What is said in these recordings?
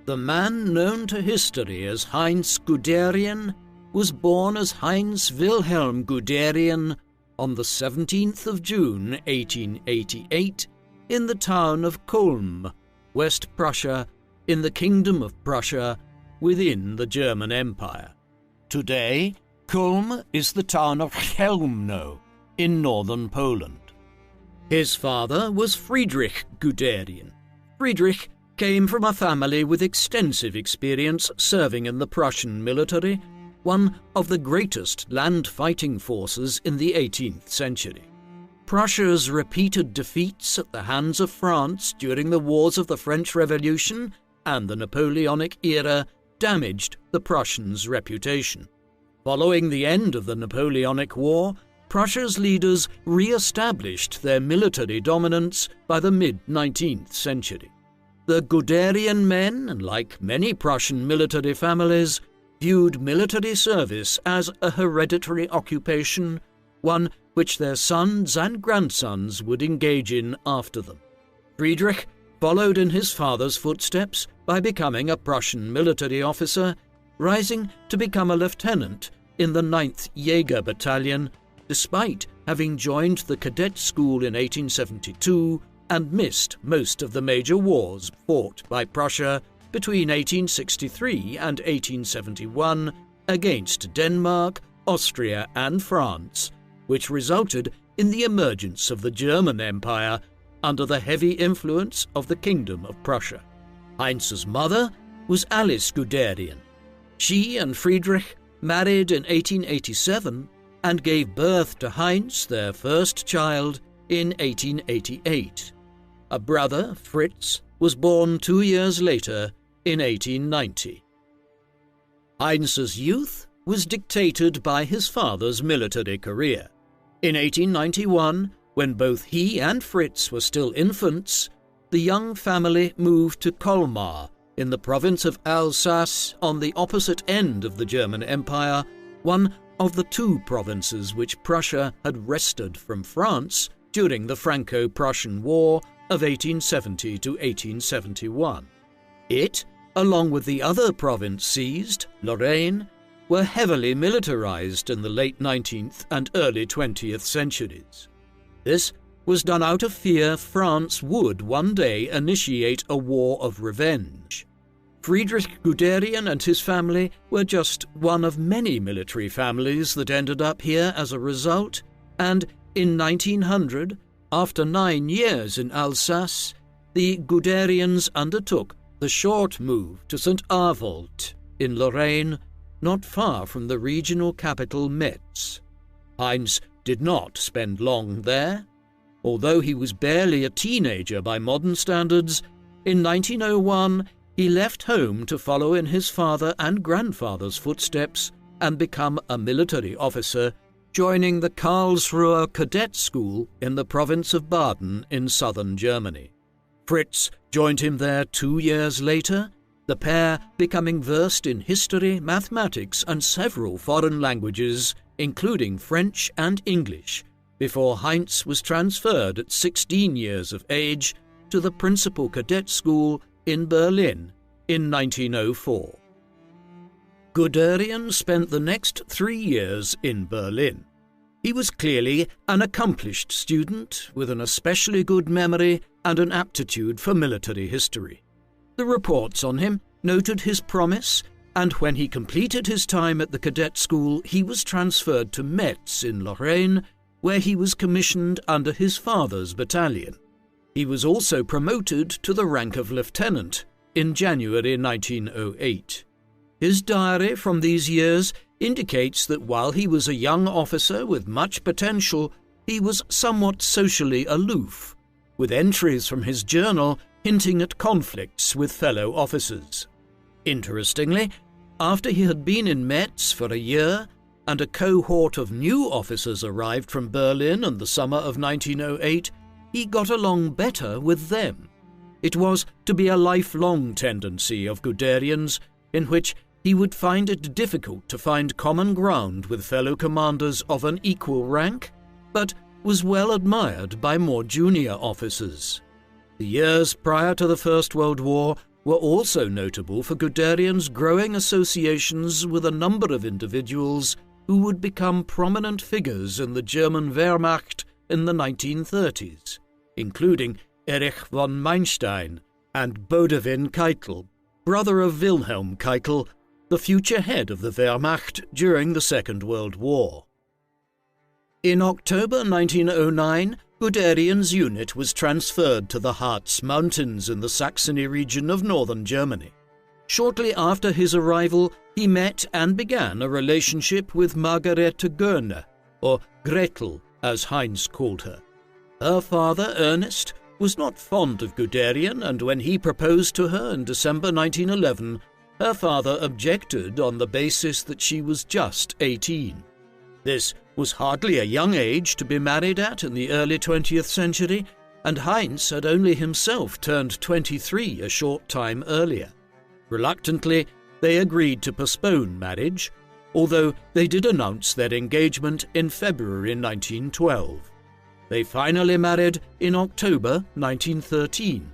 The man known to history as Heinz Guderian was born as Heinz Wilhelm Guderian on the 17th of June 1888 in the town of Kulm, West Prussia, in the Kingdom of Prussia, within the German Empire. Today, Kulm is the town of Chełmno in northern Poland. His father was Friedrich Guderian. Friedrich came from a family with extensive experience serving in the Prussian military, one of the greatest land fighting forces in the 18th century. Prussia's repeated defeats at the hands of France during the wars of the French Revolution and the Napoleonic era damaged the Prussians' reputation. Following the end of the Napoleonic War, Prussia's leaders re-established their military dominance by the mid-19th century. The Guderian men, like many Prussian military families, viewed military service as a hereditary occupation, one which their sons and grandsons would engage in after them. Friedrich followed in his father's footsteps by becoming a Prussian military officer, rising to become a lieutenant in the 9th Jaeger Battalion, despite having joined the cadet school in 1872 and missed most of the major wars fought by Prussia between 1863 and 1871 against Denmark, Austria and France, which resulted in the emergence of the German Empire under the heavy influence of the Kingdom of Prussia. Heinz's mother was Alice Guderian. She and Friedrich married in 1887 and gave birth to Heinz, their first child, in 1888. A brother, Fritz, was born 2 years later in 1890. Heinz's youth was dictated by his father's military career. In 1891, when both he and Fritz were still infants, the young family moved to Colmar in the province of Alsace on the opposite end of the German Empire, one of the two provinces which Prussia had wrested from France during the Franco-Prussian War of 1870 to 1871. It, along with the other province seized, Lorraine, were heavily militarized in the late 19th and early 20th centuries. This was done out of fear France would one day initiate a war of revenge. Friedrich Guderian and his family were just one of many military families that ended up here as a result, and in 1900, after 9 years in Alsace, the Guderians undertook the short move to St. Avold in Lorraine, not far from the regional capital Metz. Heinz did not spend long there. Although he was barely a teenager by modern standards, in 1901 he left home to follow in his father and grandfather's footsteps and become a military officer, joining the Karlsruher Cadet School in the province of Baden in southern Germany. Fritz joined him there 2 years later, the pair becoming versed in history, mathematics and several foreign languages, including French and English, before Heinz was transferred at 16 years of age to the Principal Cadet School in Berlin in 1904. Guderian spent the next 3 years in Berlin. He was clearly an accomplished student with an especially good memory and an aptitude for military history. The reports on him noted his promise, and when he completed his time at the cadet school, he was transferred to Metz in Lorraine, where he was commissioned under his father's battalion. He was also promoted to the rank of lieutenant in January 1908. His diary from these years indicates that while he was a young officer with much potential, he was somewhat socially aloof, with entries from his journal hinting at conflicts with fellow officers. Interestingly, after he had been in Metz for a year, and a cohort of new officers arrived from Berlin in the summer of 1908, he got along better with them. It was to be a lifelong tendency of Guderian's, in which he would find it difficult to find common ground with fellow commanders of an equal rank, but was well admired by more junior officers. The years prior to the First World War were also notable for Guderian's growing associations with a number of individuals who would become prominent figures in the German Wehrmacht in the 1930s, including Erich von Manstein and Guderian Keitel, brother of Wilhelm Keitel, the future head of the Wehrmacht during the Second World War. In October 1909, Guderian's unit was transferred to the Harz Mountains in the Saxony region of northern Germany. Shortly after his arrival, he met and began a relationship with Margarete Görner, or Gretel, as Heinz called her. Her father, Ernest, was not fond of Guderian, and when he proposed to her in December 1911, her father objected on the basis that she was just 18. This was hardly a young age to be married at in the early 20th century, and Heinz had only himself turned 23 a short time earlier. Reluctantly, they agreed to postpone marriage, although they did announce their engagement in February 1912. They finally married in October 1913.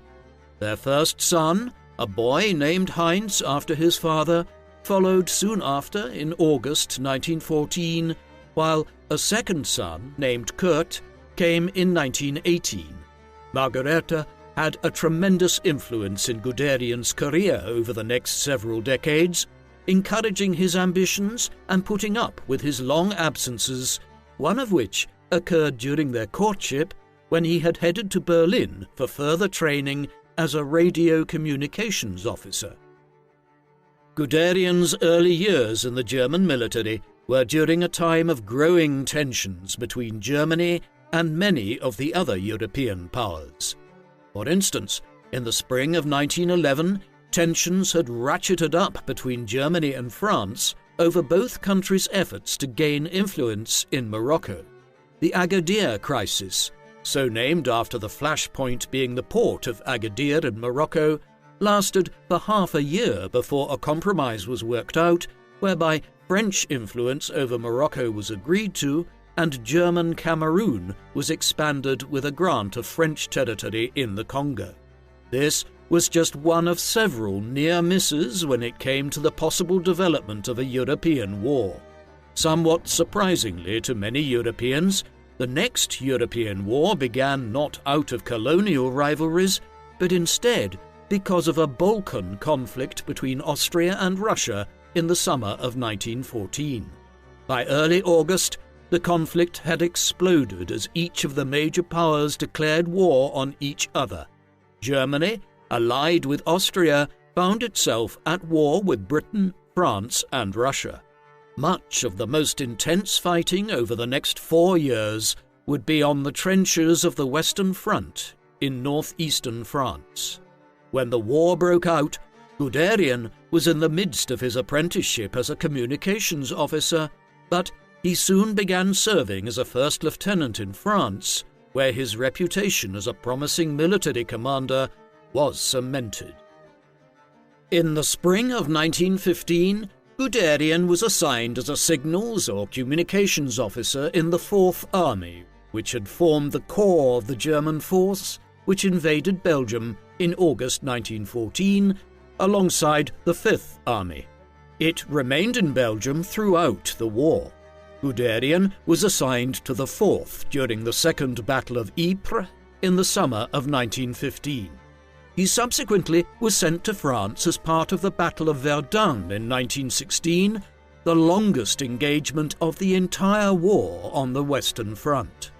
Their first son, a boy named Heinz after his father, followed soon after in August 1914, while a second son, named Kurt, came in 1918. Margarete had a tremendous influence in Guderian's career over the next several decades, encouraging his ambitions and putting up with his long absences, one of which occurred during their courtship when he had headed to Berlin for further training as a radio communications officer. Guderian's early years in the German military were during a time of growing tensions between Germany and many of the other European powers. For instance, in the spring of 1911, tensions had ratcheted up between Germany and France over both countries' efforts to gain influence in Morocco. The Agadir crisis, so named after the flashpoint being the port of Agadir in Morocco, lasted for half a year before a compromise was worked out whereby French influence over Morocco was agreed to and German Cameroon was expanded with a grant of French territory in the Congo. This was just one of several near misses when it came to the possible development of a European war. Somewhat surprisingly to many Europeans, the next European war began not out of colonial rivalries, but instead because of a Balkan conflict between Austria and Russia in the summer of 1914. By early August, the conflict had exploded as each of the major powers declared war on each other. Germany, allied with Austria, found itself at war with Britain, France, and Russia. Much of the most intense fighting over the next 4 years would be on the trenches of the Western Front in northeastern France. When the war broke out, Guderian was in the midst of his apprenticeship as a communications officer, but he soon began serving as a first lieutenant in France, where his reputation as a promising military commander was cemented. In the spring of 1915, Guderian was assigned as a signals or communications officer in the 4th Army, which had formed the core of the German force which invaded Belgium in August 1914, alongside the 5th Army. It remained in Belgium throughout the war. Guderian was assigned to the 4th during the Second Battle of Ypres in the summer of 1915. He subsequently was sent to France as part of the Battle of Verdun in 1916, the longest engagement of the entire war on the Western Front.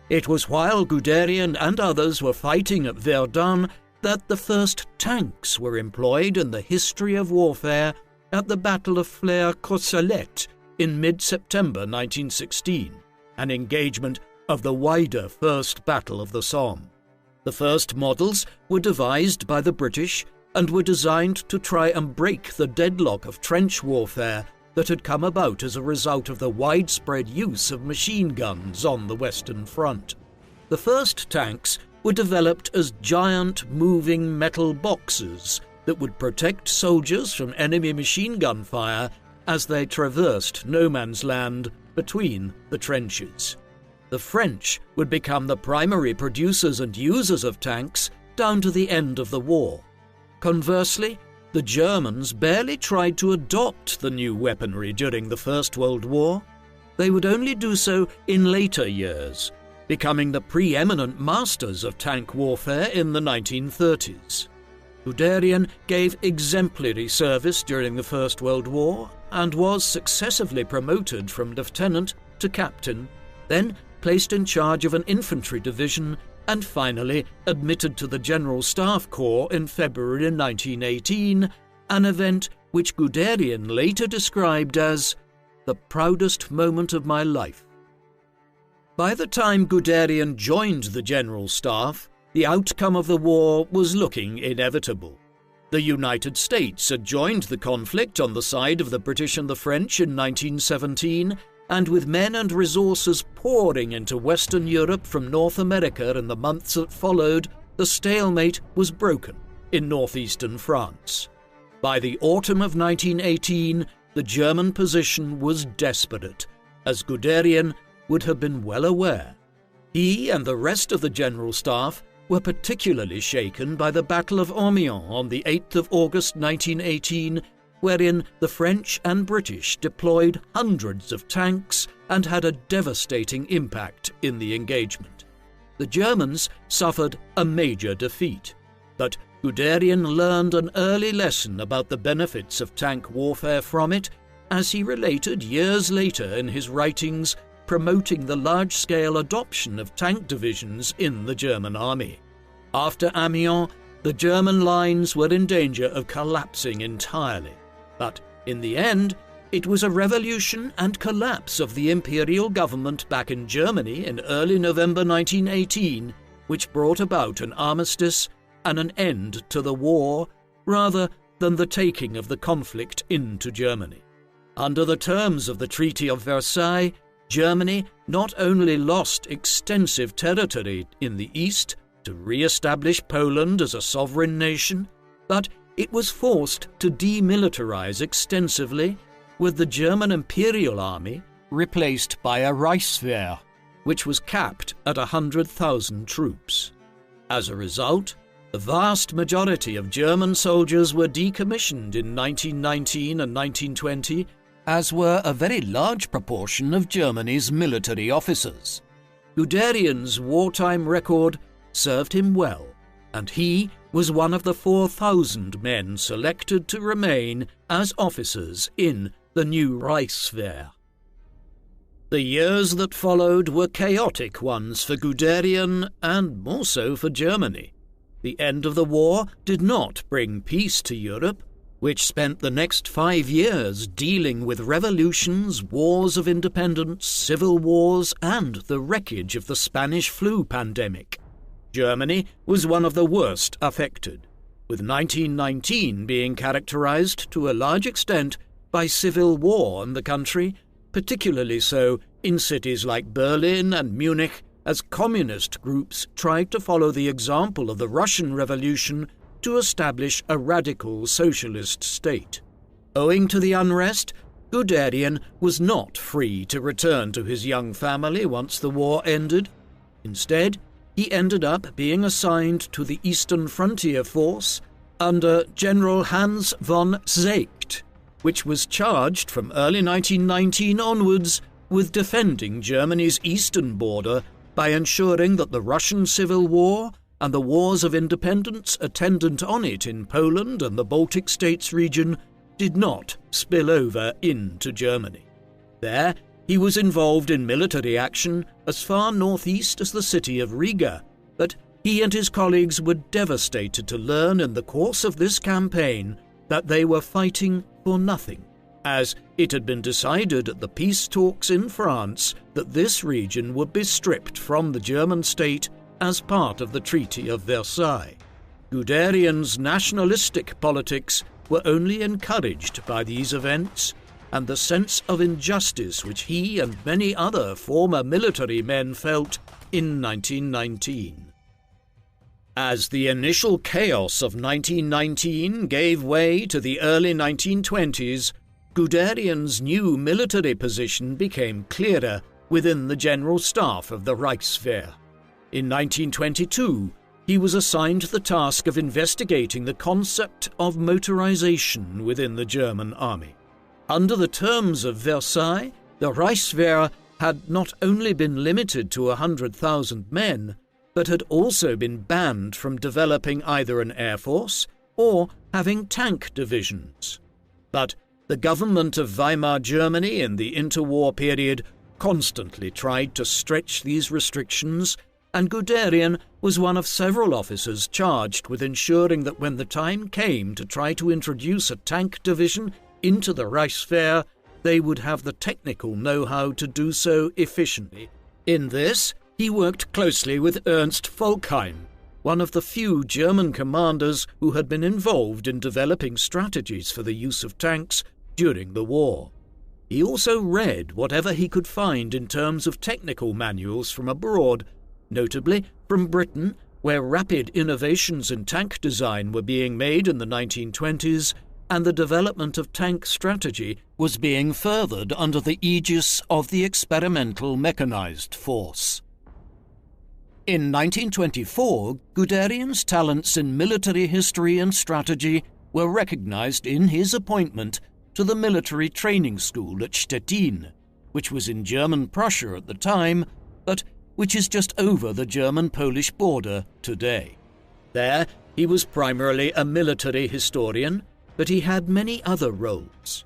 It was while Guderian and others were fighting at Verdun that the first tanks were employed in the history of warfare at the Battle of Flers-Courcelette in mid-September 1916, an engagement of the wider First Battle of the Somme. The first models were devised by the British and were designed to try and break the deadlock of trench warfare that had come about as a result of the widespread use of machine guns on the Western Front. The first tanks were developed as giant moving metal boxes that would protect soldiers from enemy machine gun fire as they traversed no man's land between the trenches. The French would become the primary producers and users of tanks down to the end of the war. Conversely, the Germans barely tried to adopt the new weaponry during the First World War. They would only do so in later years, becoming the preeminent masters of tank warfare in the 1930s. Guderian gave exemplary service during the First World War and was successively promoted from lieutenant to captain, then placed in charge of an infantry division, and finally admitted to the General Staff Corps in February 1918, an event which Guderian later described as the proudest moment of my life. By the time Guderian joined the General Staff, the outcome of the war was looking inevitable. The United States had joined the conflict on the side of the British and the French in 1917, and with men and resources pouring into Western Europe from North America in the months that followed, the stalemate was broken in northeastern France. By the autumn of 1918, the German position was desperate, as Guderian would have been well aware. He and the rest of the General Staff were particularly shaken by the Battle of Amiens on the 8th of August 1918, wherein the French and British deployed hundreds of tanks and had a devastating impact in the engagement. The Germans suffered a major defeat, but Guderian learned an early lesson about the benefits of tank warfare from it, as he related years later in his writings promoting the large-scale adoption of tank divisions in the German army. After Amiens, the German lines were in danger of collapsing entirely. But in the end, it was a revolution and collapse of the imperial government back in Germany in early November 1918 which brought about an armistice and an end to the war, rather than the taking of the conflict into Germany. Under the terms of the Treaty of Versailles, Germany not only lost extensive territory in the east to re-establish Poland as a sovereign nation, but it was forced to demilitarize extensively, with the German Imperial Army replaced by a Reichswehr, which was capped at 100,000 troops. As a result, the vast majority of German soldiers were decommissioned in 1919 and 1920, as were a very large proportion of Germany's military officers. Guderian's wartime record served him well, and he was one of the 4,000 men selected to remain as officers in the new Reichswehr. The years that followed were chaotic ones for Guderian and more so for Germany. The end of the war did not bring peace to Europe, which spent the next 5 years dealing with revolutions, wars of independence, civil wars, and the wreckage of the Spanish flu pandemic. Germany was one of the worst affected, with 1919 being characterized to a large extent by civil war in the country, particularly so in cities like Berlin and Munich, as communist groups tried to follow the example of the Russian Revolution to establish a radical socialist state. Owing to the unrest, Guderian was not free to return to his young family once the war ended. Instead, he ended up being assigned to the Eastern Frontier Force under General Heinz von Seeckt, which was charged from early 1919 onwards with defending Germany's eastern border by ensuring that the Russian Civil War and the wars of independence attendant on it in Poland and the Baltic States region did not spill over into Germany. There, he was involved in military action as far northeast as the city of Riga, but he and his colleagues were devastated to learn in the course of this campaign that they were fighting for nothing, as it had been decided at the peace talks in France that this region would be stripped from the German state as part of the Treaty of Versailles. Guderian's nationalistic politics were only encouraged by these events, and the sense of injustice which he and many other former military men felt in 1919. As the initial chaos of 1919 gave way to the early 1920s, Guderian's new military position became clearer within the general staff of the Reichswehr. In 1922, he was assigned the task of investigating the concept of motorization within the German army. Under the terms of Versailles, the Reichswehr had not only been limited to 100,000 men, but had also been banned from developing either an air force or having tank divisions. But the government of Weimar Germany in the interwar period constantly tried to stretch these restrictions, and Guderian was one of several officers charged with ensuring that when the time came to try to introduce a tank division into the Reichswehr, they would have the technical know-how to do so efficiently. In this, he worked closely with Ernst Volkheim, one of the few German commanders who had been involved in developing strategies for the use of tanks during the war. He also read whatever he could find in terms of technical manuals from abroad, notably from Britain, where rapid innovations in tank design were being made in the 1920s, and the development of tank strategy was being furthered under the aegis of the experimental mechanized force. In 1924, Guderian's talents in military history and strategy were recognized in his appointment to the military training school at Stettin, which was in German Prussia at the time, but which is just over the German-Polish border today. There, he was primarily a military historian, but he had many other roles.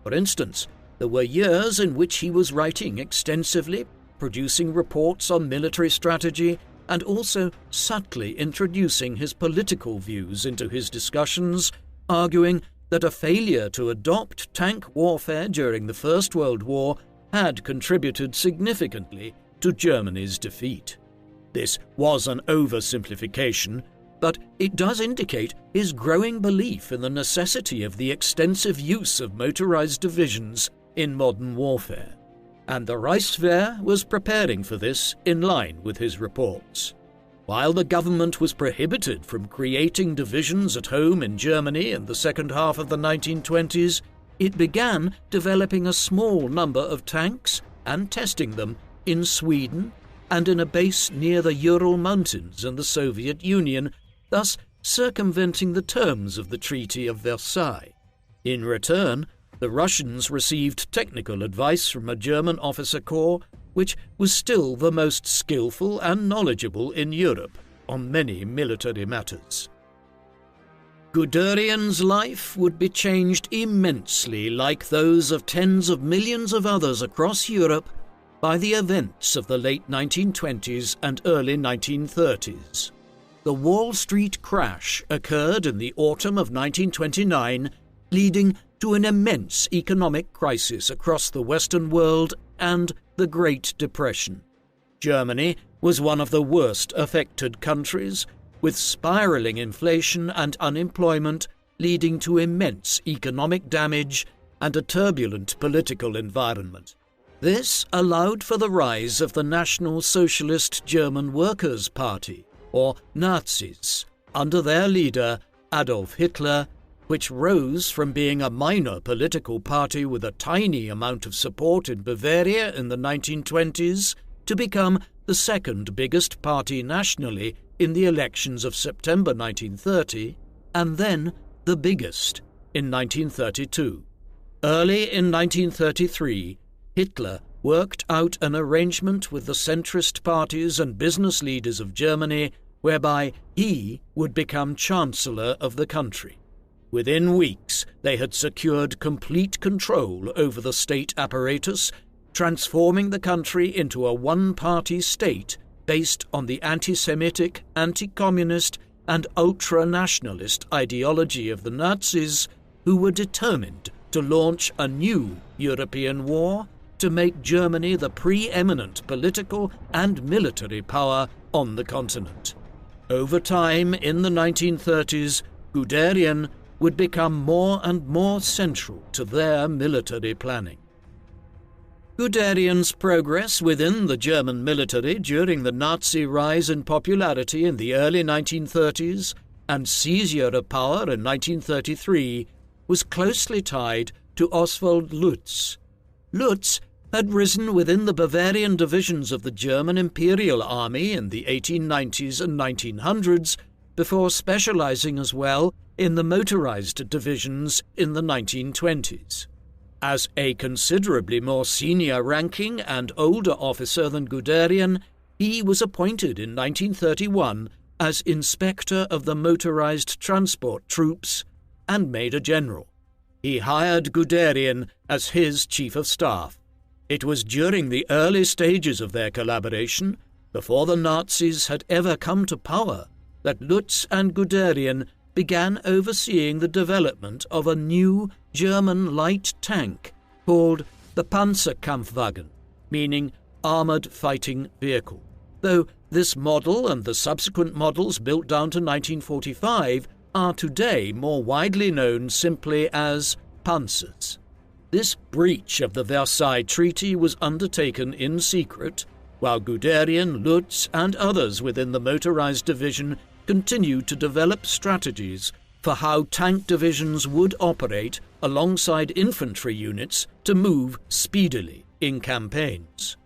For instance, there were years in which he was writing extensively, producing reports on military strategy, and also subtly introducing his political views into his discussions, arguing that a failure to adopt tank warfare during the First World War had contributed significantly to Germany's defeat. This was an oversimplification, but it does indicate his growing belief in the necessity of the extensive use of motorized divisions in modern warfare, and the Reichswehr was preparing for this in line with his reports. While the government was prohibited from creating divisions at home in Germany in the second half of the 1920s, it began developing a small number of tanks and testing them in Sweden and in a base near the Ural Mountains in the Soviet Union, thus circumventing the terms of the Treaty of Versailles. In return, the Russians received technical advice from a German officer corps which was still the most skillful and knowledgeable in Europe on many military matters. Guderian's life would be changed immensely, like those of tens of millions of others across Europe, by the events of the late 1920s and early 1930s. The Wall Street crash occurred in the autumn of 1929, leading to an immense economic crisis across the Western world and the Great Depression. Germany was one of the worst affected countries, with spiraling inflation and unemployment leading to immense economic damage and a turbulent political environment. This allowed for the rise of the National Socialist German Workers' Party, or Nazis, under their leader Adolf Hitler, which rose from being a minor political party with a tiny amount of support in Bavaria in the 1920s to become the second biggest party nationally in the elections of September 1930, and then the biggest in 1932. Early in 1933, Hitler worked out an arrangement with the centrist parties and business leaders of Germany whereby he would become Chancellor of the country. Within weeks, they had secured complete control over the state apparatus, transforming the country into a one-party state based on the anti-Semitic, anti-communist, and ultra-nationalist ideology of the Nazis, who were determined to launch a new European war to make Germany the preeminent political and military power on the continent. Over time, in the 1930s, Guderian would become more and more central to their military planning. Guderian's progress within the German military during the Nazi rise in popularity in the early 1930s and seizure of power in 1933 was closely tied to Oswald Lutz. Lutz had risen within the Bavarian divisions of the German Imperial Army in the 1890s and 1900s, before specializing as well in the motorized divisions in the 1920s. As a considerably more senior-ranking and older officer than Guderian, he was appointed in 1931 as Inspector of the Motorized Transport Troops and made a general. He hired Guderian as his chief of staff. It was during the early stages of their collaboration, before the Nazis had ever come to power, that Lutz and Guderian began overseeing the development of a new German light tank called the Panzerkampfwagen, meaning armoured fighting vehicle, though this model and the subsequent models built down to 1945 are today more widely known simply as Panzers. This breach of the Versailles Treaty was undertaken in secret, while Guderian, Lutz, and others within the motorized division continued to develop strategies for how tank divisions would operate alongside infantry units to move speedily in campaigns.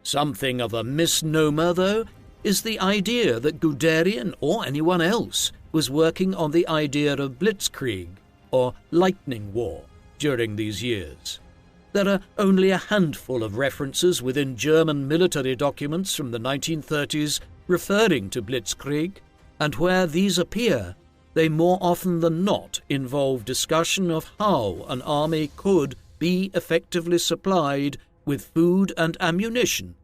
Something of a misnomer, though, is the idea that Guderian or anyone else was working on the idea of Blitzkrieg, or lightning war, during these years. There are only a handful of references within German military documents from the 1930s referring to Blitzkrieg, and where these appear, they more often than not involve discussion of how an army could be effectively supplied with food and ammunition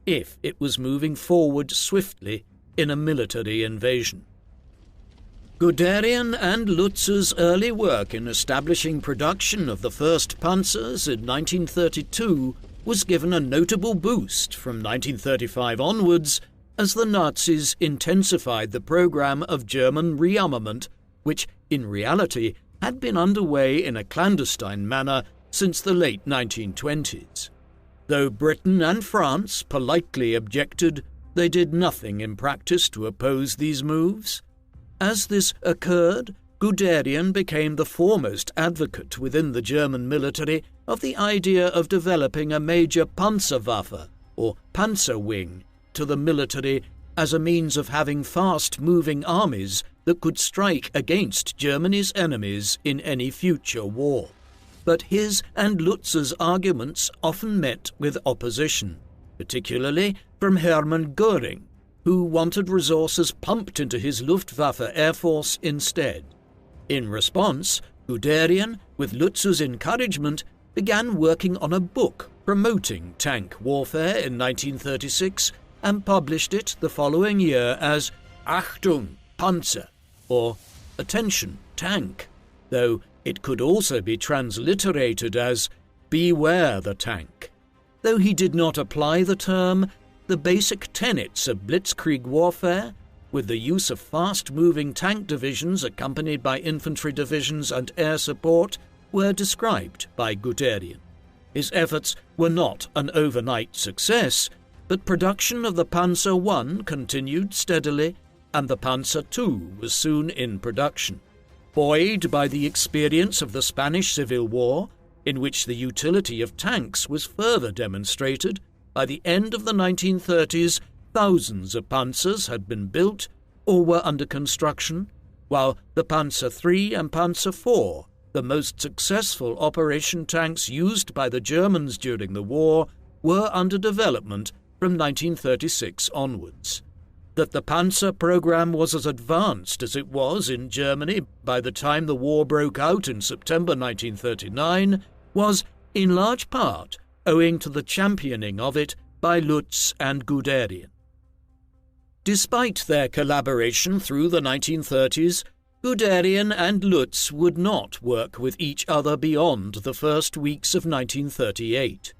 if it was moving forward swiftly in a military invasion. Guderian and Lutz's early work in establishing production of the first Panzers in 1932 was given a notable boost from 1935 onwards as the Nazis intensified the program of German rearmament, which in reality had been underway in a clandestine manner since the late 1920s. Though Britain and France politely objected, they did nothing in practice to oppose these moves. As this occurred, Guderian became the foremost advocate within the German military of the idea of developing a major Panzerwaffe, or Panzer wing, to the military as a means of having fast-moving armies that could strike against Germany's enemies in any future war. But his and Lutz's arguments often met with opposition, particularly from Hermann Göring, who wanted resources pumped into his Luftwaffe Air Force instead. In response, Guderian, with Lutz's encouragement, began working on a book promoting tank warfare in 1936 and published it the following year as Achtung, Panzer, or Attention, Tank, though it could also be transliterated as Beware the Tank. Though he did not apply the term, the basic tenets of Blitzkrieg warfare, with the use of fast-moving tank divisions accompanied by infantry divisions and air support, were described by Guderian. His efforts were not an overnight success, but production of the Panzer I continued steadily, and the Panzer II was soon in production. Buoyed by the experience of the Spanish Civil War, in which the utility of tanks was further demonstrated, by the end of the 1930s, thousands of Panzers had been built or were under construction, while the Panzer III and Panzer IV, the most successful operation tanks used by the Germans during the war, were under development from 1936 onwards. That the Panzer program was as advanced as it was in Germany by the time the war broke out in September 1939 was, in large part, owing to the championing of it by Lutz and Guderian. Despite their collaboration through the 1930s, Guderian and Lutz would not work with each other beyond the first weeks of 1938.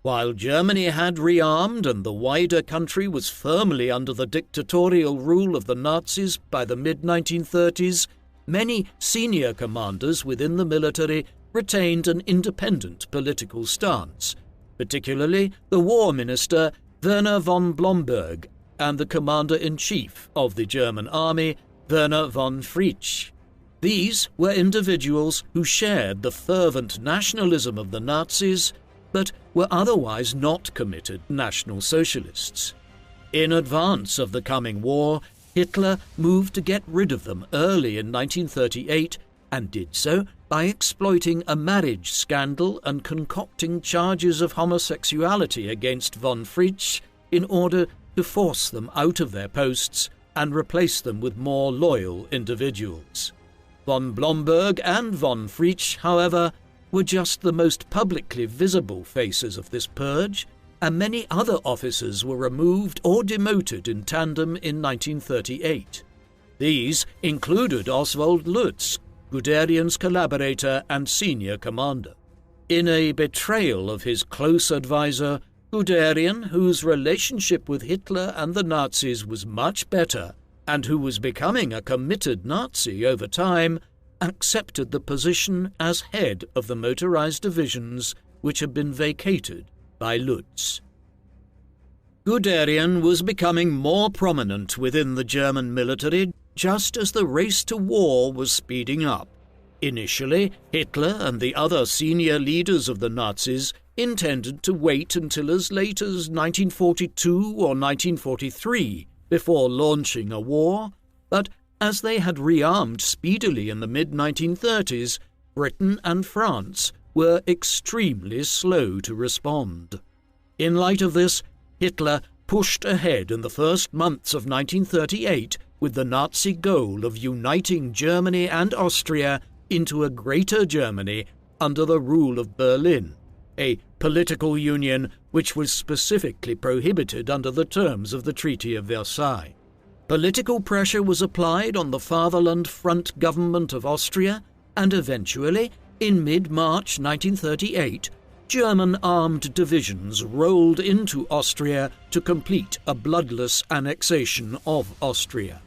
While Germany had rearmed and the wider country was firmly under the dictatorial rule of the Nazis by the mid-1930s, many senior commanders within the military retained an independent political stance, particularly the War Minister Werner von Blomberg and the Commander-in-Chief of the German Army, Werner von Fritsch. These were individuals who shared the fervent nationalism of the Nazis, but were otherwise not committed National Socialists. In advance of the coming war, Hitler moved to get rid of them early in 1938 and did so by exploiting a marriage scandal and concocting charges of homosexuality against von Fritsch in order to force them out of their posts and replace them with more loyal individuals. Von Blomberg and von Fritsch, however, were just the most publicly visible faces of this purge, and many other officers were removed or demoted in tandem in 1938. These included Oswald Lutz, Guderian's collaborator and senior commander. In a betrayal of his close advisor, Guderian, whose relationship with Hitler and the Nazis was much better, and who was becoming a committed Nazi over time, accepted the position as head of the motorized divisions which had been vacated by Lutz. Guderian was becoming more prominent within the German military just as the race to war was speeding up. Initially, Hitler and the other senior leaders of the Nazis intended to wait until as late as 1942 or 1943 before launching a war, but as they had rearmed speedily in the mid-1930s, Britain and France were extremely slow to respond. In light of this, Hitler pushed ahead in the first months of 1938 with the Nazi goal of uniting Germany and Austria into a Greater Germany under the rule of Berlin, a political union which was specifically prohibited under the terms of the Treaty of Versailles. Political pressure was applied on the Fatherland Front government of Austria, and eventually, in mid-March 1938, German armed divisions rolled into Austria to complete a bloodless annexation of Austria.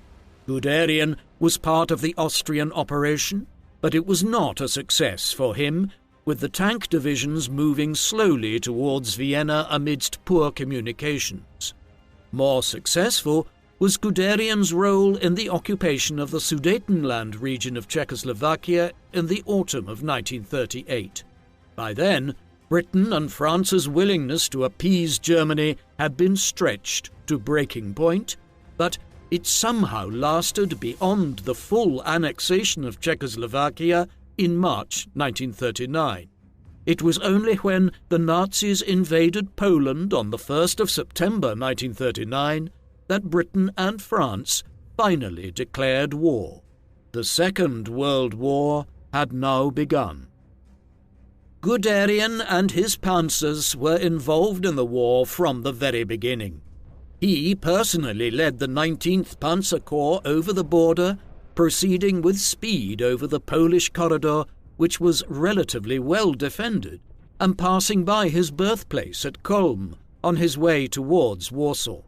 Guderian was part of the Austrian operation, but it was not a success for him, with the tank divisions moving slowly towards Vienna amidst poor communications. More successful was Guderian's role in the occupation of the Sudetenland region of Czechoslovakia in the autumn of 1938. By then, Britain and France's willingness to appease Germany had been stretched to breaking point, but it somehow lasted beyond the full annexation of Czechoslovakia in March 1939. It was only when the Nazis invaded Poland on the 1st of September 1939 that Britain and France finally declared war. The Second World War had now begun. Guderian and his Panzers were involved in the war from the very beginning. He personally led the 19th Panzer Corps over the border, proceeding with speed over the Polish corridor, which was relatively well defended, and passing by his birthplace at Kulm on his way towards Warsaw.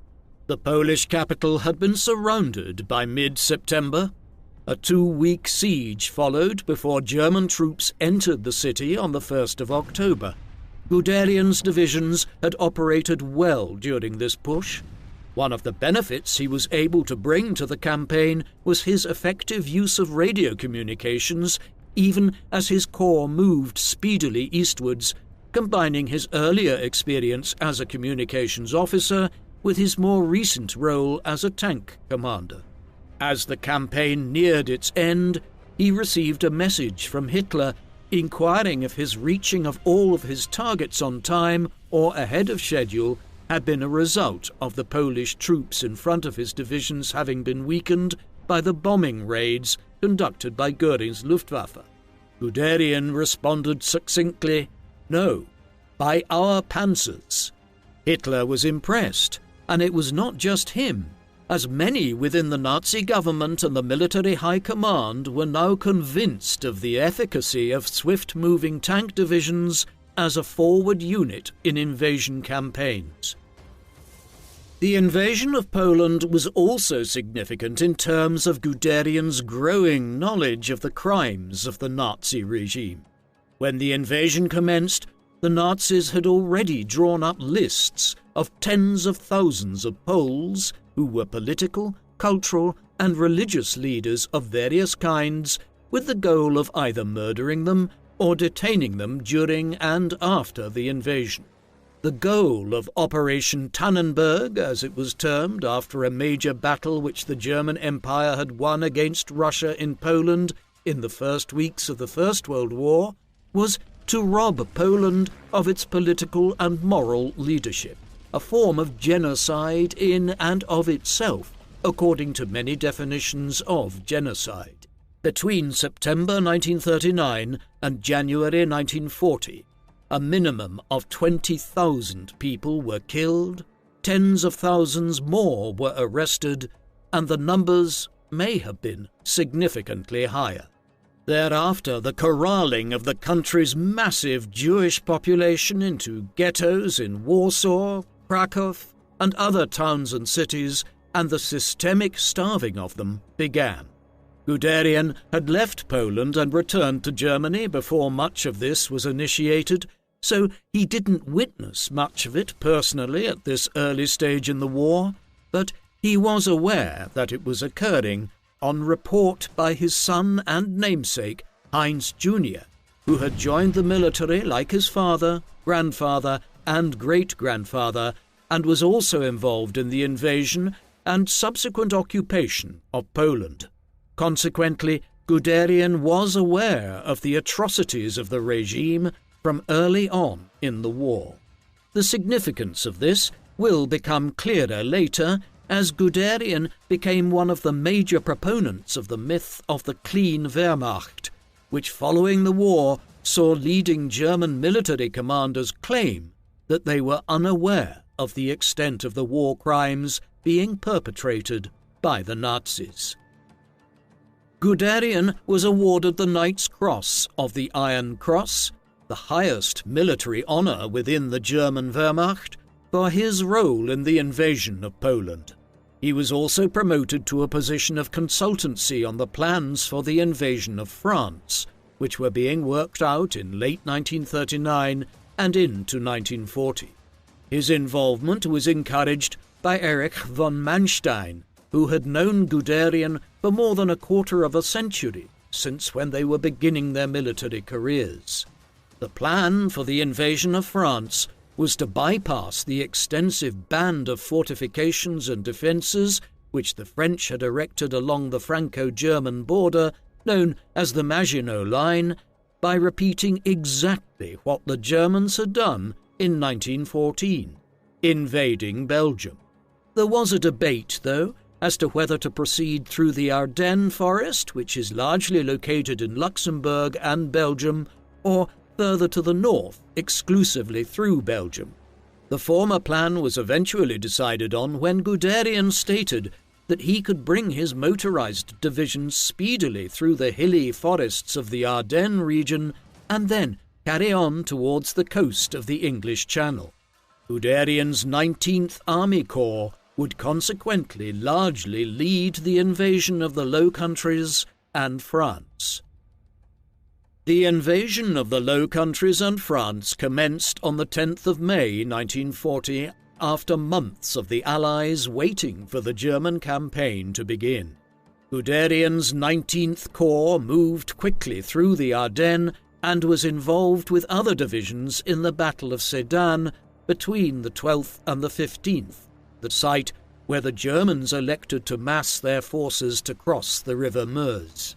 The Polish capital had been surrounded by mid-September. A 2-week siege followed before German troops entered the city on the 1st of October. Guderian's divisions had operated well during this push. One of the benefits he was able to bring to the campaign was his effective use of radio communications, even as his corps moved speedily eastwards, combining his earlier experience as a communications officer with his more recent role as a tank commander. As the campaign neared its end, he received a message from Hitler inquiring if his reaching of all of his targets on time or ahead of schedule had been a result of the Polish troops in front of his divisions having been weakened by the bombing raids conducted by Göring's Luftwaffe. Guderian responded succinctly, "No, by our panzers." Hitler was impressed, and it was not just him, as many within the Nazi government and the military high command were now convinced of the efficacy of swift-moving tank divisions as a forward unit in invasion campaigns. The invasion of Poland was also significant in terms of Guderian's growing knowledge of the crimes of the Nazi regime. When the invasion commenced, the Nazis had already drawn up lists of tens of thousands of Poles who were political, cultural, and religious leaders of various kinds, with the goal of either murdering them, or detaining them during and after the invasion. The goal of Operation Tannenberg, as it was termed after a major battle which the German Empire had won against Russia in Poland in the first weeks of the First World War, was to rob Poland of its political and moral leadership, a form of genocide in and of itself, according to many definitions of genocide. Between September 1939 and January 1940, a minimum of 20,000 people were killed, tens of thousands more were arrested, and the numbers may have been significantly higher. Thereafter, the corralling of the country's massive Jewish population into ghettos in Warsaw, Krakow, and other towns and cities, and the systemic starving of them began. Guderian had left Poland and returned to Germany before much of this was initiated, so he didn't witness much of it personally at this early stage in the war, but he was aware that it was occurring on report by his son and namesake, Heinz Jr., who had joined the military like his father, grandfather, and great-grandfather, and was also involved in the invasion and subsequent occupation of Poland. Consequently, Guderian was aware of the atrocities of the regime from early on in the war. The significance of this will become clearer later, as Guderian became one of the major proponents of the myth of the clean Wehrmacht, which following the war saw leading German military commanders claim that they were unaware of the extent of the war crimes being perpetrated by the Nazis. Guderian was awarded the Knight's Cross of the Iron Cross, the highest military honor within the German Wehrmacht, for his role in the invasion of Poland. He was also promoted to a position of consultancy on the plans for the invasion of France, which were being worked out in late 1939 and into 1940. His involvement was encouraged by Erich von Manstein, who had known Guderian for more than a quarter of a century, since when they were beginning their military careers. The plan for the invasion of France was to bypass the extensive band of fortifications and defences which the French had erected along the Franco-German border, known as the Maginot Line, by repeating exactly what the Germans had done in 1914, invading Belgium. There was a debate, though, as to whether to proceed through the Ardennes forest, which is largely located in Luxembourg and Belgium, or further to the north, exclusively through Belgium. The former plan was eventually decided on when Guderian stated that he could bring his motorized divisions speedily through the hilly forests of the Ardennes region and then carry on towards the coast of the English Channel. Guderian's 19th Army Corps would consequently largely lead the invasion of the Low Countries and France. The invasion of the Low Countries and France commenced on the 10th of May 1940, after months of the Allies waiting for the German campaign to begin. Guderian's 19th Corps moved quickly through the Ardennes and was involved with other divisions in the Battle of Sedan between the 12th and the 15th, the site where the Germans elected to mass their forces to cross the River Meuse.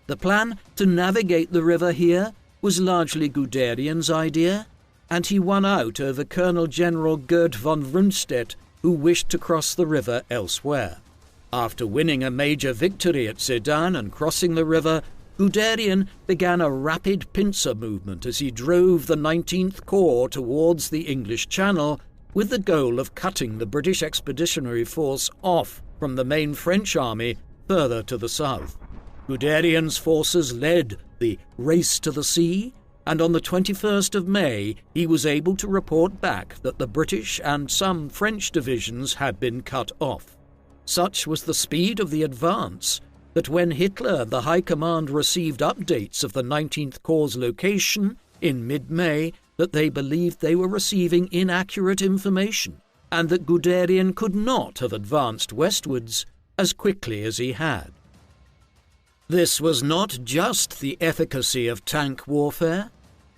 The plan to navigate the river here was largely Guderian's idea, and he won out over Colonel General Gerd von Rundstedt, who wished to cross the river elsewhere. After winning a major victory at Sedan and crossing the river, Guderian began a rapid pincer movement as he drove the 19th Corps towards the English Channel, with the goal of cutting the British Expeditionary Force off from the main French army further to the south. Guderian's forces led the race to the sea, and on the 21st of May he was able to report back that the British and some French divisions had been cut off. Such was the speed of the advance that when Hitler and the High Command received updates of the 19th Corps' location in mid-May, that they believed they were receiving inaccurate information, and that Guderian could not have advanced westwards as quickly as he had. This was not just the efficacy of tank warfare.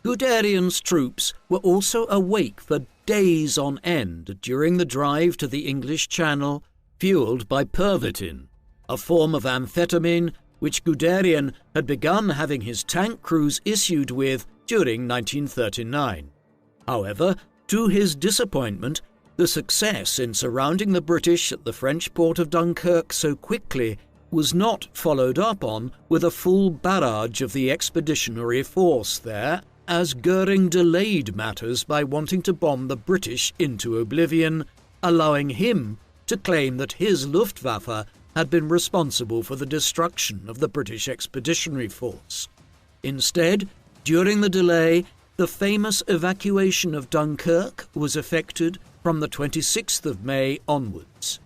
Guderian's troops were also awake for days on end during the drive to the English Channel, fueled by pervitin, a form of amphetamine which Guderian had begun having his tank crews issued with during 1939. However, to his disappointment, the success in surrounding the British at the French port of Dunkirk so quickly was not followed up on with a full barrage of the expeditionary force there, as Goering delayed matters by wanting to bomb the British into oblivion, allowing him to claim that his Luftwaffe had been responsible for the destruction of the British expeditionary force. Instead, during the delay, the famous evacuation of Dunkirk was effected from the 26th of May onwards.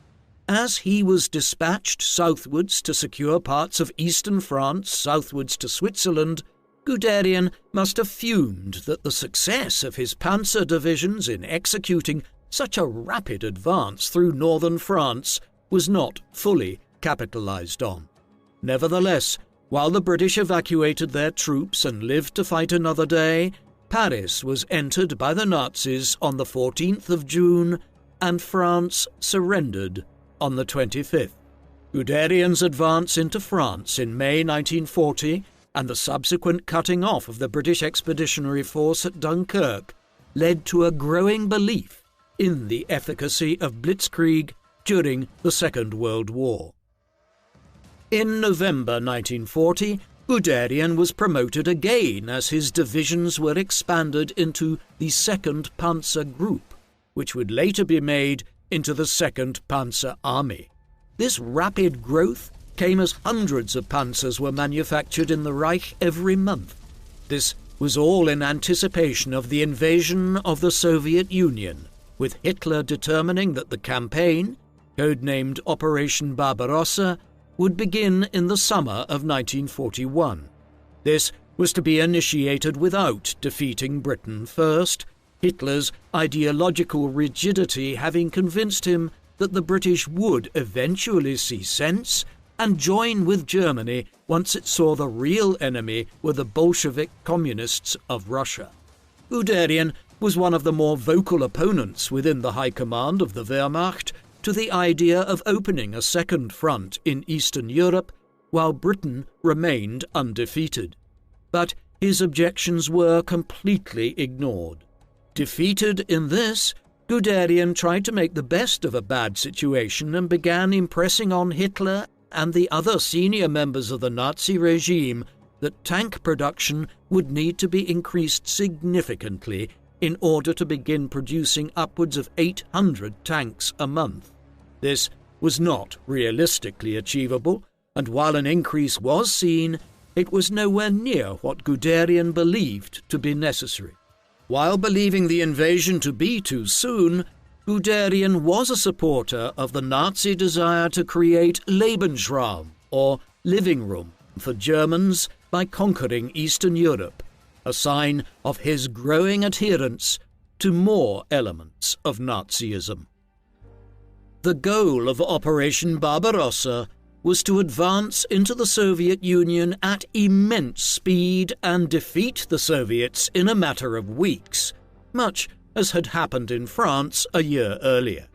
As he was dispatched southwards to secure parts of eastern France southwards to Switzerland, Guderian must have fumed that the success of his Panzer divisions in executing such a rapid advance through northern France was not fully capitalized on. Nevertheless, while the British evacuated their troops and lived to fight another day, Paris was entered by the Nazis on the 14th of June, and France surrendered on the 25th. Guderian's advance into France in May 1940 and the subsequent cutting off of the British Expeditionary Force at Dunkirk led to a growing belief in the efficacy of Blitzkrieg during the Second World War. In November 1940, Guderian was promoted again as his divisions were expanded into the 2nd Panzer Group, which would later be made into the 2nd Panzer Army. This rapid growth came as hundreds of panzers were manufactured in the Reich every month. This was all in anticipation of the invasion of the Soviet Union, with Hitler determining that the campaign, codenamed Operation Barbarossa, would begin in the summer of 1941. This was to be initiated without defeating Britain first, Hitler's ideological rigidity having convinced him that the British would eventually see sense and join with Germany once it saw the real enemy were the Bolshevik communists of Russia. Guderian was one of the more vocal opponents within the high command of the Wehrmacht to the idea of opening a second front in Eastern Europe while Britain remained undefeated. But his objections were completely ignored. Defeated in this, Guderian tried to make the best of a bad situation and began impressing on Hitler and the other senior members of the Nazi regime that tank production would need to be increased significantly in order to begin producing upwards of 800 tanks a month. This was not realistically achievable, and while an increase was seen, it was nowhere near what Guderian believed to be necessary. While believing the invasion to be too soon, Guderian was a supporter of the Nazi desire to create Lebensraum, or living room, for Germans by conquering Eastern Europe, a sign of his growing adherence to more elements of Nazism. The goal of Operation Barbarossa was to advance into the Soviet Union at immense speed and defeat the Soviets in a matter of weeks, much as had happened in France a year earlier.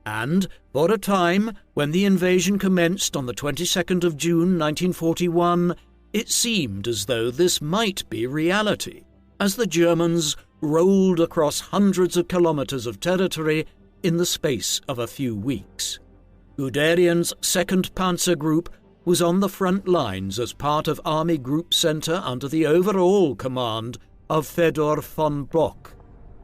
And, for a time, when the invasion commenced on the 22nd of June 1941, it seemed as though this might be reality, as the Germans rolled across hundreds of kilometers of territory in the space of a few weeks. Guderian's 2nd Panzer Group was on the front lines as part of Army Group Center under the overall command of Fedor von Bock.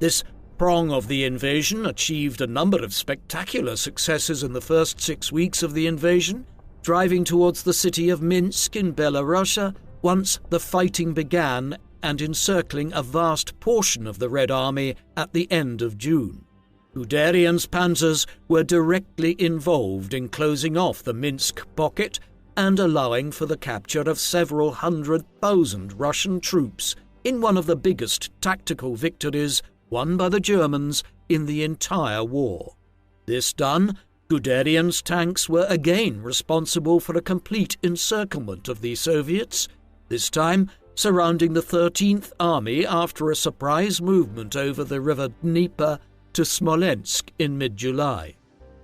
This prong of the invasion achieved a number of spectacular successes in the first 6 weeks of the invasion, driving towards the city of Minsk in Belarus once the fighting began and encircling a vast portion of the Red Army at the end of June. Guderian's panzers were directly involved in closing off the Minsk pocket and allowing for the capture of several 100,000 Russian troops in one of the biggest tactical victories won by the Germans in the entire war. This done, Guderian's tanks were again responsible for a complete encirclement of the Soviets, this time surrounding the 13th Army after a surprise movement over the river Dnieper to Smolensk in mid-July.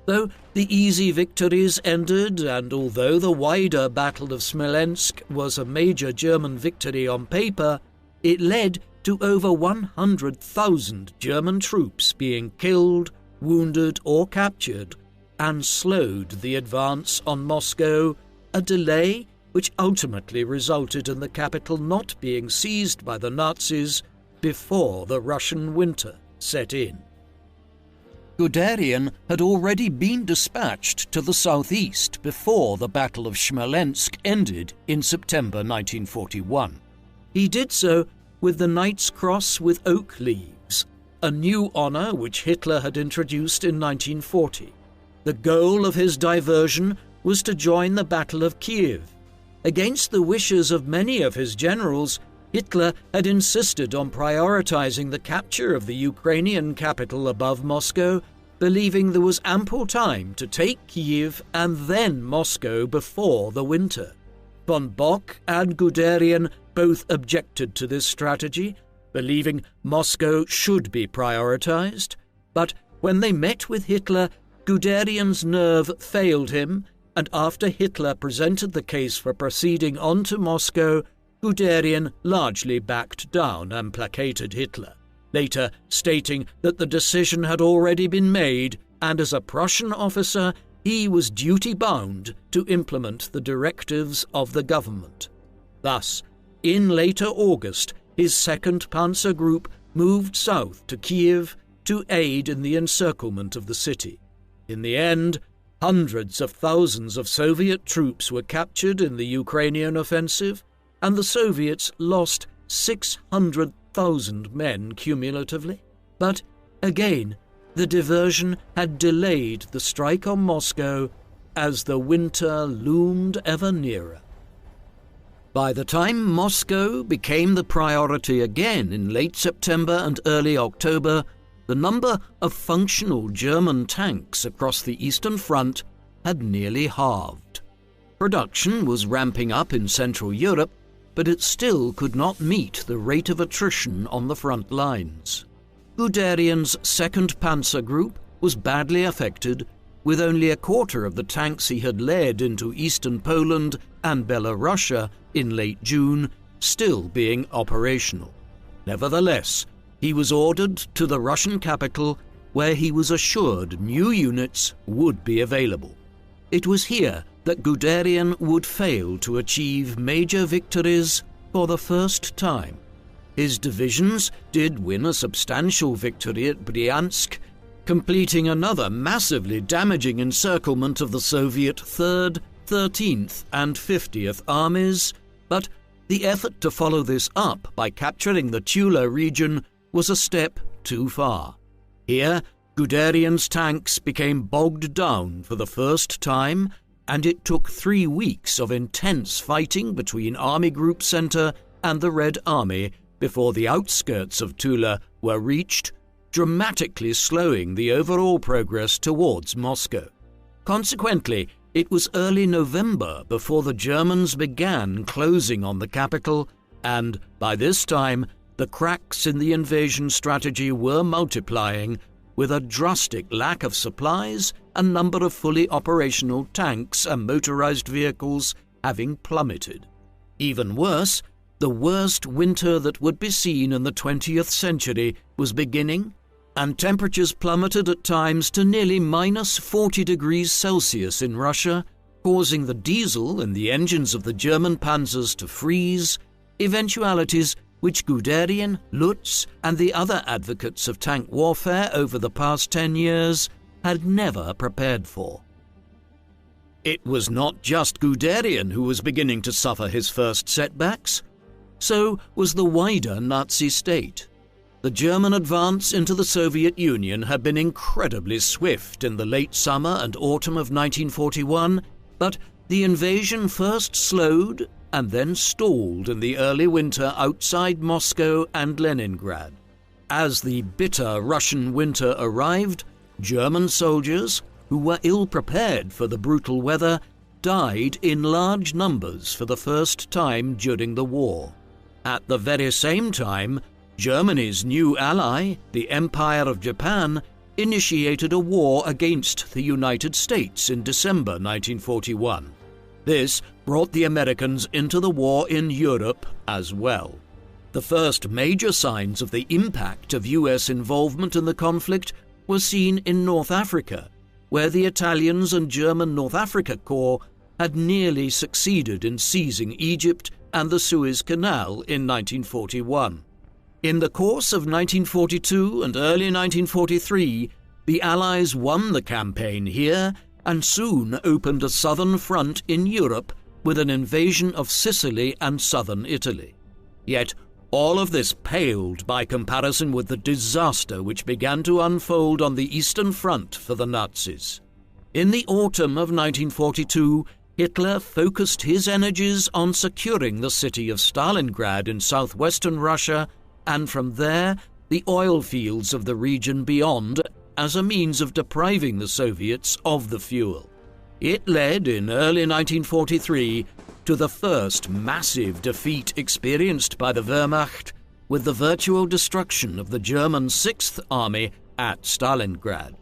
Though the easy victories ended, and although the wider Battle of Smolensk was a major German victory on paper, it led to over 100,000 German troops being killed, wounded or captured, and slowed the advance on Moscow, a delay which ultimately resulted in the capital not being seized by the Nazis before the Russian winter set in. Guderian had already been dispatched to the southeast before the Battle of Smolensk ended in September 1941. He did so with the Knight's Cross with oak leaves, a new honour which Hitler had introduced in 1940. The goal of his diversion was to join the Battle of Kiev. Against the wishes of many of his generals, Hitler had insisted on prioritizing the capture of the Ukrainian capital above Moscow, believing there was ample time to take Kiev and then Moscow before the winter. Von Bock and Guderian both objected to this strategy, believing Moscow should be prioritized, but when they met with Hitler, Guderian's nerve failed him, and after Hitler presented the case for proceeding on to Moscow, Guderian largely backed down and placated Hitler, later stating that the decision had already been made, and as a Prussian officer, he was duty-bound to implement the directives of the government. Thus, in later August, his 2nd Panzer Group moved south to Kiev to aid in the encirclement of the city. In the end, hundreds of thousands of Soviet troops were captured in the Ukrainian offensive, and the Soviets lost 600,000 men cumulatively. But again, the diversion had delayed the strike on Moscow as the winter loomed ever nearer. By the time Moscow became the priority again in late September and early October, the number of functional German tanks across the Eastern Front had nearly halved. Production was ramping up in Central Europe, but it still could not meet the rate of attrition on the front lines. Guderian's 2nd Panzer Group was badly affected, with only a quarter of the tanks he had led into eastern Poland and Belorussia in late June still being operational. Nevertheless, he was ordered to the Russian capital, where he was assured new units would be available. It was here that Guderian would fail to achieve major victories for the first time. His divisions did win a substantial victory at Bryansk, completing another massively damaging encirclement of the Soviet 3rd, 13th and 50th Armies, but the effort to follow this up by capturing the Tula region was a step too far. Here, Guderian's tanks became bogged down for the first time, and it took 3 weeks of intense fighting between Army Group Center and the Red Army before the outskirts of Tula were reached, dramatically slowing the overall progress towards Moscow. Consequently, it was early November before the Germans began closing on the capital, and by this time, the cracks in the invasion strategy were multiplying, with a drastic lack of supplies and number of fully operational tanks and motorized vehicles having plummeted. Even worse, the worst winter that would be seen in the 20th century was beginning, and temperatures plummeted at times to nearly minus 40 degrees Celsius in Russia, causing the diesel in the engines of the German panzers to freeze, eventualities which Guderian, Lutz, and the other advocates of tank warfare over the past 10 years had never prepared for. It was not just Guderian who was beginning to suffer his first setbacks. So was the wider Nazi state. The German advance into the Soviet Union had been incredibly swift in the late summer and autumn of 1941, but the invasion first slowed and then stalled in the early winter outside Moscow and Leningrad. As the bitter Russian winter arrived, German soldiers, who were ill-prepared for the brutal weather, died in large numbers for the first time during the war. At the very same time, Germany's new ally, the Empire of Japan, initiated a war against the United States in December 1941. This brought the Americans into the war in Europe as well. The first major signs of the impact of US involvement in the conflict were seen in North Africa, where the Italians and German North Africa Corps had nearly succeeded in seizing Egypt and the Suez Canal in 1941. In the course of 1942 and early 1943, the Allies won the campaign here and soon opened a southern front in Europe with an invasion of Sicily and southern Italy. Yet all of this paled by comparison with the disaster which began to unfold on the Eastern Front for the Nazis. In the autumn of 1942, Hitler focused his energies on securing the city of Stalingrad in southwestern Russia, and from there the oil fields of the region beyond, as a means of depriving the Soviets of the fuel. It led in early 1943 to the first massive defeat experienced by the Wehrmacht, with the virtual destruction of the German Sixth Army at Stalingrad.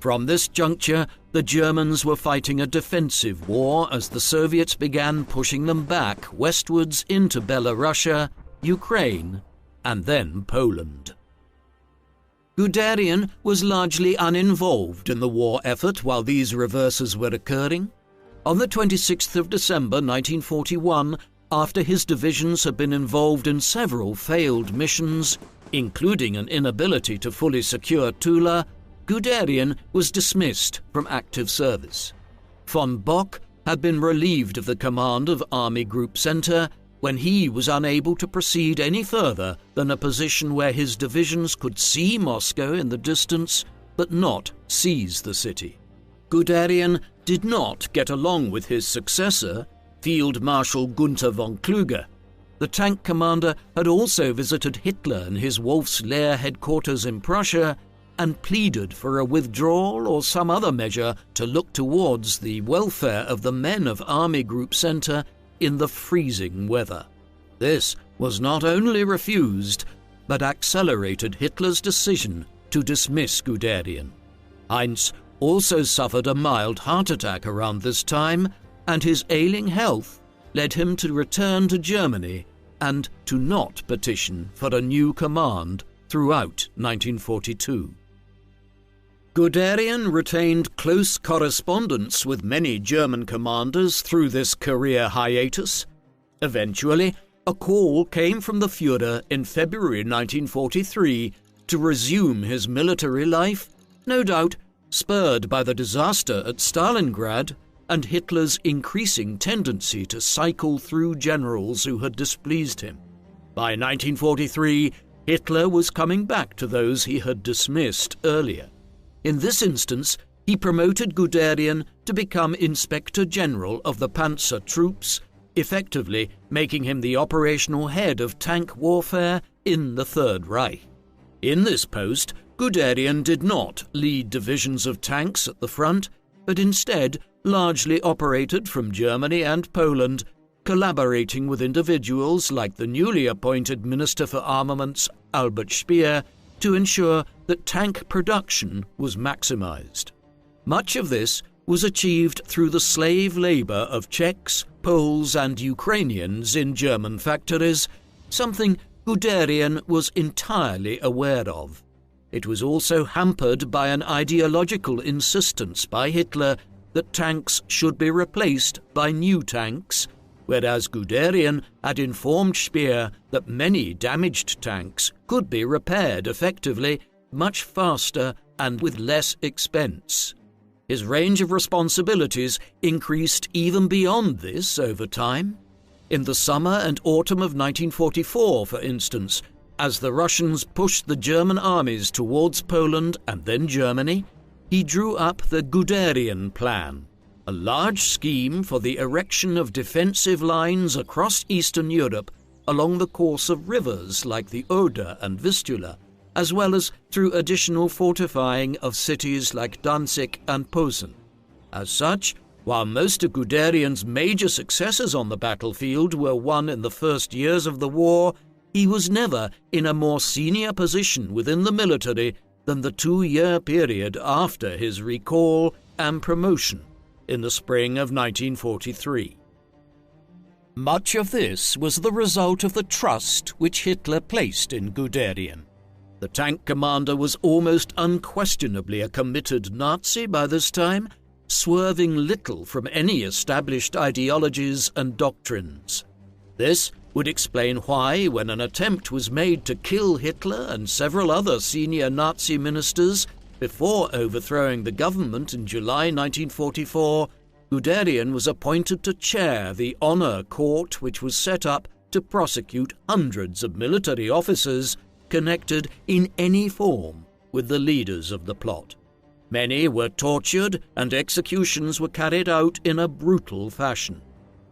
From this juncture, the Germans were fighting a defensive war as the Soviets began pushing them back westwards into Belorussia, Ukraine, and then Poland. Guderian was largely uninvolved in the war effort while these reverses were occurring. On the 26th of December 1941, after his divisions had been involved in several failed missions, including an inability to fully secure Tula, Guderian was dismissed from active service. Von Bock had been relieved of the command of Army Group Center when he was unable to proceed any further than a position where his divisions could see Moscow in the distance but not seize the city. Guderian did not get along with his successor, Field Marshal Gunther von Kluge. The tank commander had also visited Hitler in his Wolf's Lair headquarters in Prussia and pleaded for a withdrawal or some other measure to look towards the welfare of the men of Army Group Center in the freezing weather. This was not only refused, but accelerated Hitler's decision to dismiss Guderian. Heinz also suffered a mild heart attack around this time, and his ailing health led him to return to Germany and to not petition for a new command throughout 1942. Guderian retained close correspondence with many German commanders through this career hiatus. Eventually, a call came from the Führer in February 1943 to resume his military life, no doubt spurred by the disaster at Stalingrad and Hitler's increasing tendency to cycle through generals who had displeased him. By 1943, Hitler was coming back to those he had dismissed earlier. In this instance, he promoted Guderian to become Inspector General of the Panzer troops, effectively making him the operational head of tank warfare in the Third Reich. In this post, Guderian did not lead divisions of tanks at the front, but instead largely operated from Germany and Poland, collaborating with individuals like the newly appointed Minister for Armaments, Albert Speer, to ensure that tank production was maximized. Much of this was achieved through the slave labor of Czechs, Poles, and Ukrainians in German factories, something Guderian was entirely aware of. It was also hampered by an ideological insistence by Hitler that tanks should be replaced by new tanks, whereas Guderian had informed Speer that many damaged tanks could be repaired effectively, much faster and with less expense. His range of responsibilities increased even beyond this over time. In the summer and autumn of 1944, for instance, as the Russians pushed the German armies towards Poland and then Germany, he drew up the Guderian Plan, a large scheme for the erection of defensive lines across Eastern Europe along the course of rivers like the Oder and Vistula, as well as through additional fortifying of cities like Danzig and Posen. As such, While most of Guderian's major successes on the battlefield were won in the first years of the war, he was never in a more senior position within the military than the 2-year period after his recall and promotion in the spring of 1943. Much of this was the result of the trust which Hitler placed in Guderian. The tank commander was almost unquestionably a committed Nazi by this time, swerving little from any established ideologies and doctrines. This would explain why, when an attempt was made to kill Hitler and several other senior Nazi ministers before overthrowing the government in July 1944, Guderian was appointed to chair the honor court which was set up to prosecute hundreds of military officers connected in any form with the leaders of the plot. Many were tortured and executions were carried out in a brutal fashion.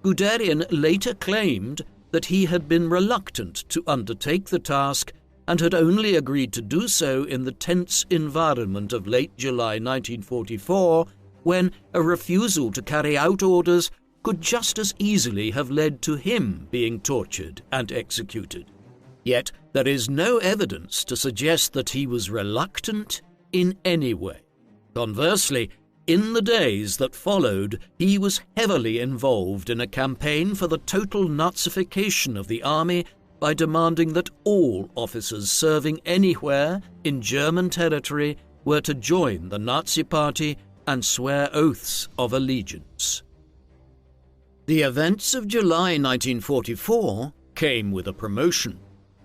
Guderian later claimed that he had been reluctant to undertake the task and had only agreed to do so in the tense environment of late July 1944, when a refusal to carry out orders could just as easily have led to him being tortured and executed. Yet there is no evidence to suggest that he was reluctant in any way. Conversely, in the days that followed, he was heavily involved in a campaign for the total Nazification of the army by demanding that all officers serving anywhere in German territory were to join the Nazi Party and swear oaths of allegiance. The events of July 1944 came with a promotion.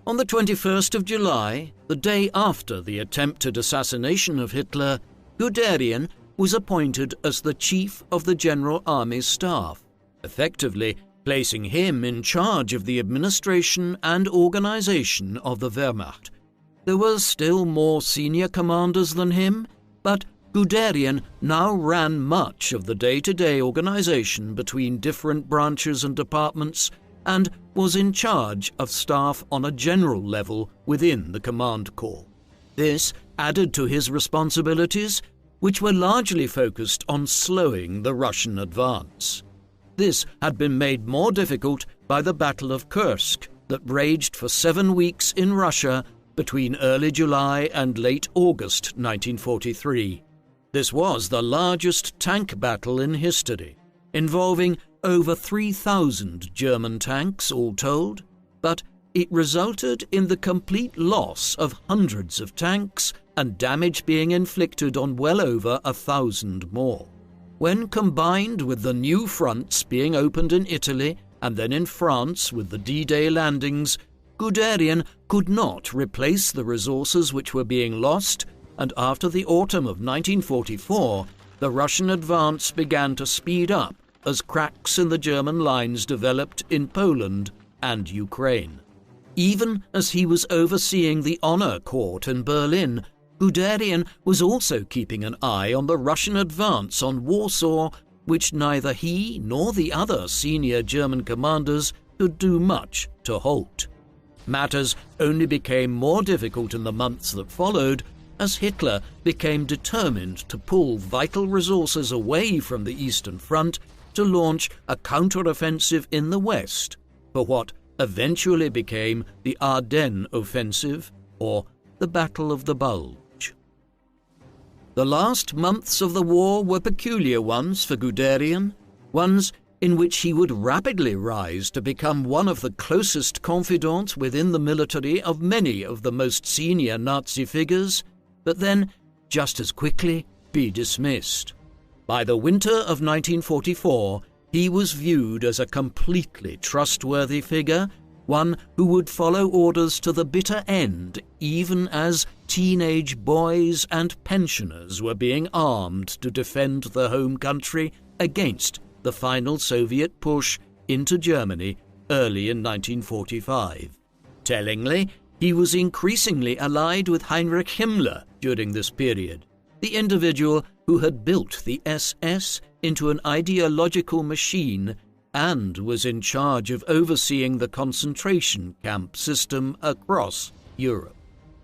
On the 21st of July, the day after the attempted assassination of Hitler, Guderian was appointed as the Chief of the General Army Staff, effectively placing him in charge of the administration and organization of the Wehrmacht. There were still more senior commanders than him, but Guderian now ran much of the day-to-day organization between different branches and departments and was in charge of staff on a general level within the command corps. This added to his responsibilities, which were largely focused on slowing the Russian advance. This had been made more difficult by the Battle of Kursk that raged for 7 weeks in Russia between early July and late August 1943. This was the largest tank battle in history, involving over 3,000 German tanks all told, but it resulted in the complete loss of hundreds of tanks and damage being inflicted on well over 1,000 more. When combined with the new fronts being opened in Italy and then in France with the D-Day landings, Guderian could not replace the resources which were being lost, and after the autumn of 1944, the Russian advance began to speed up as cracks in the German lines developed in Poland and Ukraine. Even as he was overseeing the honor court in Berlin, Guderian was also keeping an eye on the Russian advance on Warsaw, which neither he nor the other senior German commanders could do much to halt. Matters only became more difficult in the months that followed, as Hitler became determined to pull vital resources away from the Eastern Front to launch a counteroffensive in the West for what eventually became the Ardennes Offensive, or the Battle of the Bulge. The last months of the war were peculiar ones for Guderian, ones in which he would rapidly rise to become one of the closest confidants within the military of many of the most senior Nazi figures, but then just as quickly be dismissed. By the winter of 1944, he was viewed as a completely trustworthy figure, one who would follow orders to the bitter end, even as teenage boys and pensioners were being armed to defend their home country against the final Soviet push into Germany early in 1945. Tellingly, he was increasingly allied with Heinrich Himmler during this period, the individual who had built the SS into an ideological machine and was in charge of overseeing the concentration camp system across Europe.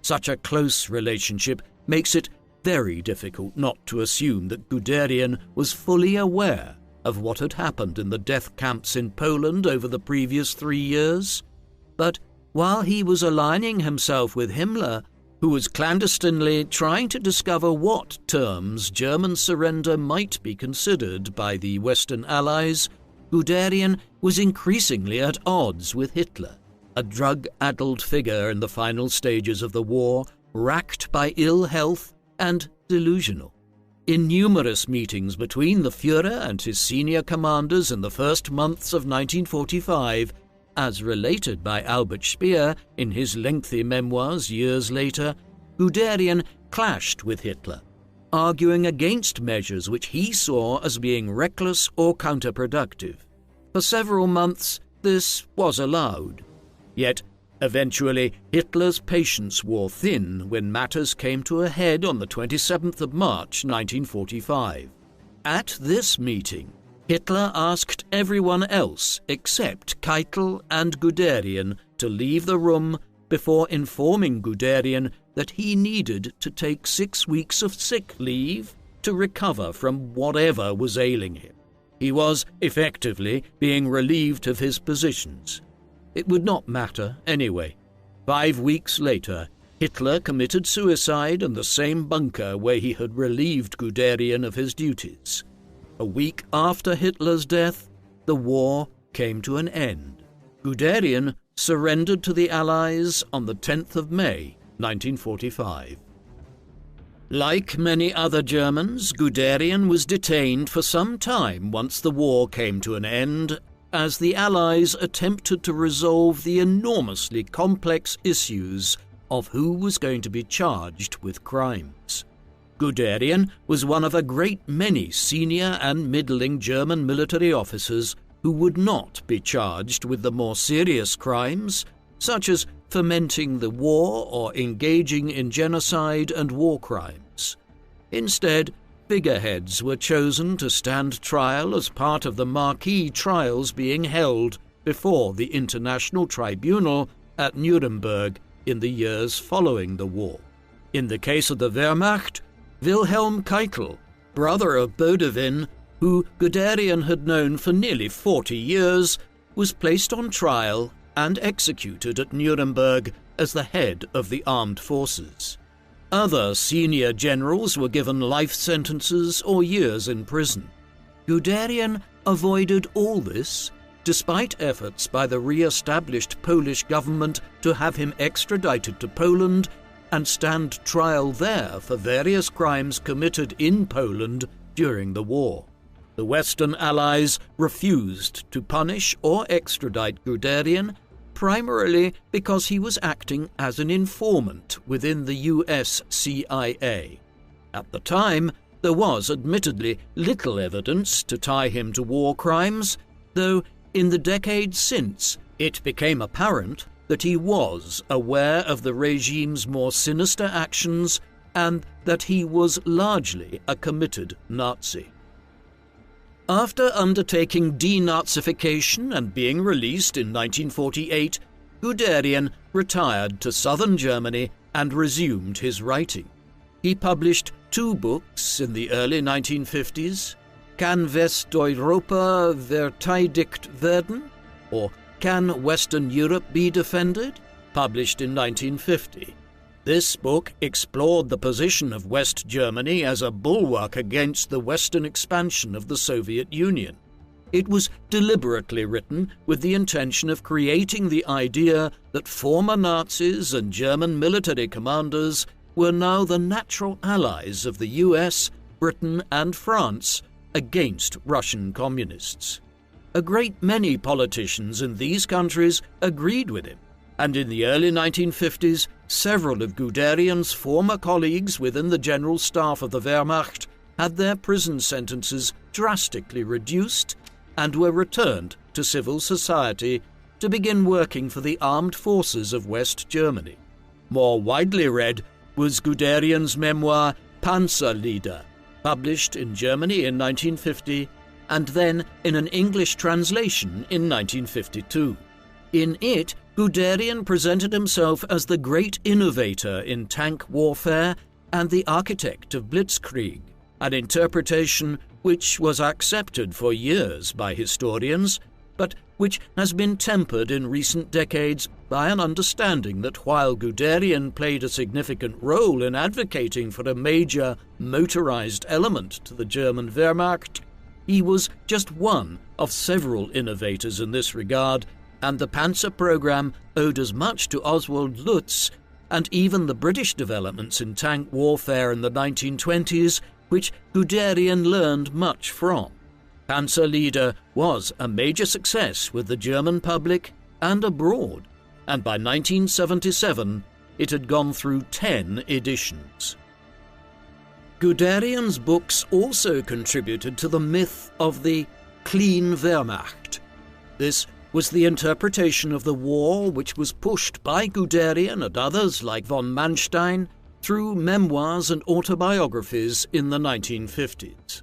Such a close relationship makes it very difficult not to assume that Guderian was fully aware of what had happened in the death camps in Poland over the previous 3 years. But while he was aligning himself with Himmler, who was clandestinely trying to discover what terms German surrender might be considered by the Western Allies, Guderian was increasingly at odds with Hitler, a drug-addled figure in the final stages of the war, racked by ill health and delusional. In numerous meetings between the Führer and his senior commanders in the first months of 1945, as related by Albert Speer in his lengthy memoirs years later, Guderian clashed with Hitler, arguing against measures which he saw as being reckless or counterproductive. For several months, this was allowed. Yet, eventually, Hitler's patience wore thin when matters came to a head on the 27th of March 1945. At this meeting, Hitler asked everyone else except Keitel and Guderian to leave the room before informing Guderian that he needed to take 6 weeks of sick leave to recover from whatever was ailing him. He was effectively being relieved of his positions. It would not matter anyway. 5 weeks later, Hitler committed suicide in the same bunker where he had relieved Guderian of his duties. A week after Hitler's death, the war came to an end. Guderian surrendered to the Allies on the 10th of May, 1945. Like many other Germans, Guderian was detained for some time once the war came to an end, as the Allies attempted to resolve the enormously complex issues of who was going to be charged with crimes. Guderian was one of a great many senior and middling German military officers who would not be charged with the more serious crimes, such as fomenting the war or engaging in genocide and war crimes. Instead, figureheads were chosen to stand trial as part of the marquee trials being held before the International Tribunal at Nuremberg in the years following the war. In the case of the Wehrmacht, Wilhelm Keitel, brother of Bodewin, who Guderian had known for nearly 40 years, was placed on trial and executed at Nuremberg as the head of the armed forces. Other senior generals were given life sentences or years in prison. Guderian avoided all this, despite efforts by the re-established Polish government to have him extradited to Poland and stand trial there for various crimes committed in Poland during the war. The Western Allies refused to punish or extradite Guderian, primarily because he was acting as an informant within the US CIA. At the time, there was admittedly little evidence to tie him to war crimes, though in the decades since it became apparent that he was aware of the regime's more sinister actions and that he was largely a committed Nazi. After undertaking denazification and being released in 1948, Guderian retired to southern Germany and resumed his writing. He published 2 books in the early 1950s, Kann Westeuropa verteidigt werden? Or Can Western Europe be defended? Published in 1950. This book explored the position of West Germany as a bulwark against the Western expansion of the Soviet Union. It was deliberately written with the intention of creating the idea that former Nazis and German military commanders were now the natural allies of the US, Britain, and France against Russian communists. A great many politicians in these countries agreed with him, and in the early 1950s, several of Guderian's former colleagues within the General Staff of the Wehrmacht had their prison sentences drastically reduced and were returned to civil society to begin working for the armed forces of West Germany. More widely read was Guderian's memoir Panzer Lieder, published in Germany in 1950 and then in an English translation in 1952. In it, Guderian presented himself as the great innovator in tank warfare and the architect of Blitzkrieg, an interpretation which was accepted for years by historians, but which has been tempered in recent decades by an understanding that while Guderian played a significant role in advocating for a major motorized element to the German Wehrmacht, he was just one of several innovators in this regard, and the Panzer program owed as much to Oswald Lutz and even the British developments in tank warfare in the 1920s, which Guderian learned much from. Panzer Leader was a major success with the German public and abroad, and by 1977 it had gone through 10 editions. Guderian's books also contributed to the myth of the clean Wehrmacht. This was the interpretation of the war which was pushed by Guderian and others like von Manstein through memoirs and autobiographies in the 1950s.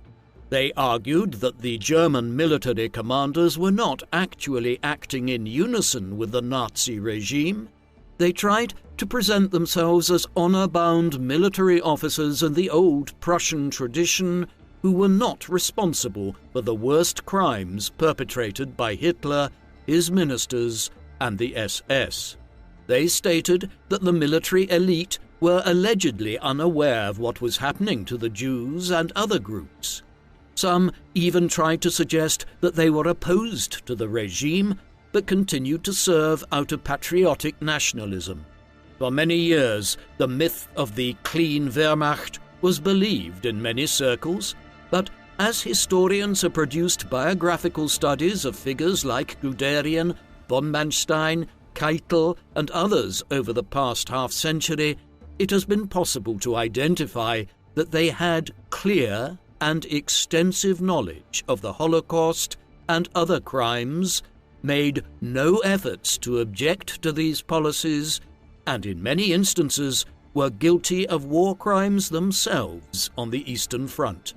They argued that the German military commanders were not actually acting in unison with the Nazi regime. They tried to present themselves as honor-bound military officers in the old Prussian tradition who were not responsible for the worst crimes perpetrated by Hitler, his ministers, and the SS. They stated that the military elite were allegedly unaware of what was happening to the Jews and other groups. Some even tried to suggest that they were opposed to the regime, but continued to serve out of patriotic nationalism. For many years, the myth of the clean Wehrmacht was believed in many circles, but as historians have produced biographical studies of figures like Guderian, von Manstein, Keitel, and others over the past half-century, it has been possible to identify that they had clear and extensive knowledge of the Holocaust and other crimes, made no efforts to object to these policies, and in many instances were guilty of war crimes themselves on the Eastern Front.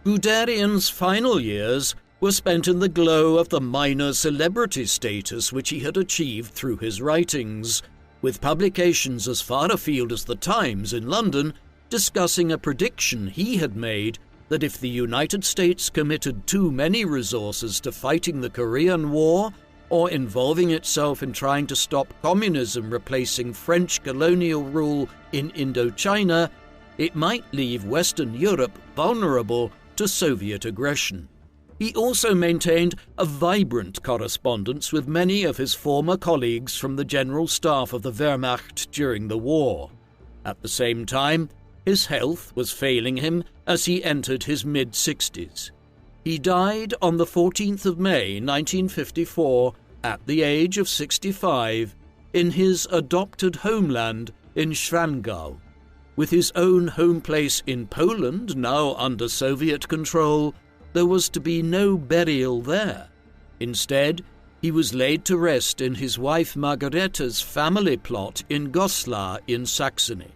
Guderian's final years were spent in the glow of the minor celebrity status which he had achieved through his writings, with publications as far afield as the Times in London discussing a prediction he had made that if the United States committed too many resources to fighting the Korean War or involving itself in trying to stop communism replacing French colonial rule in Indochina, it might leave Western Europe vulnerable to Soviet aggression. He also maintained a vibrant correspondence with many of his former colleagues from the General Staff of the Wehrmacht during the war. At the same time, his health was failing him as he entered his mid-60s. He died on the 14th of May 1954 at the age of 65 in his adopted homeland in Schwangau. With his own home place in Poland now under Soviet control, there was to be no burial there. Instead, he was laid to rest in his wife Margarethe's family plot in Goslar in Saxony.